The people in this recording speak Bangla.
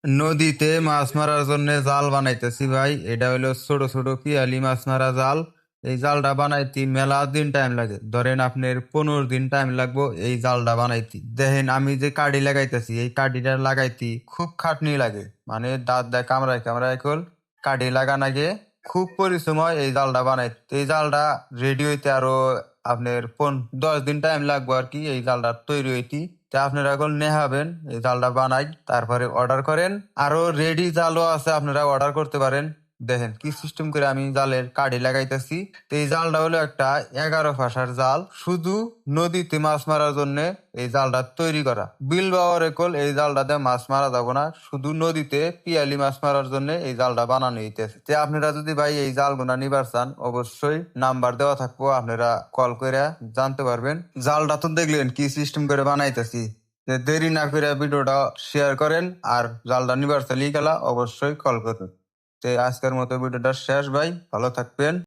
নদীতে মাছ মারার জন্য জাল বানাইতেছি ভাই। এটা হলো ছোট ছোট পিয়ালি মাছ মারা জাল। এই জালটা বানাইতে মেলা দিন টাইম লাগে, ধরেন আপনার 15 দিন টাইম লাগবো এই জালটা বানাইতে। দেখেন আমি যে কাঠি লাগাইতেছি, এই কাঠিটা লাগাইতে খুব খাটনি লাগে, মানে দাঁত দেয় কামড়ায় কামড়ায় কল কাঠি লাগা লাগে। খুব পরিশ্রম হয় এই জালটা বানাইতে। এই জালটা রেডি হইতে আরো আপনার 10 দিন টাইম লাগবে আর কি এই জালটা তৈরি হইতে। তা আপনারা এখন নেহাবেন এই জালটা বানাই, তারপরে অর্ডার করেন। আরো রেডি জালও আছে, আপনারা অর্ডার করতে পারেন। দেখেন কি সিস্টেম করে আমি জালের কাঠি লাগাইতেছি। তো এই জালটা হলো একটা 11 ফাঁসার জাল, শুধু নদীতে মাছ মারার জন্য এই জালটা তৈরি করা। বিল বাওয়ার কল এই জালটাতে মাছ মারা যাবো না, শুধু নদীতে পিয়ালি মাছ মারার জন্য এই জালটা বানানো হইতেছে। তো আপনারা যদি ভাই এই জালগুলা নিবার চান, অবশ্যই নাম্বার দেওয়া থাকবো, আপনারা কল করে জানতে পারবেন। জালটা তো দেখলেন কি সিস্টেম করে বানাইতেছি। যে দেরি না করে ভিডিওটা শেয়ার করেন, আর জালটা নিবার চালিয়ে গেলা অবশ্যই কল করবেন। তো আজকের মতো ভিডিওটা শেষ ভাই, ভালো থাকবেন।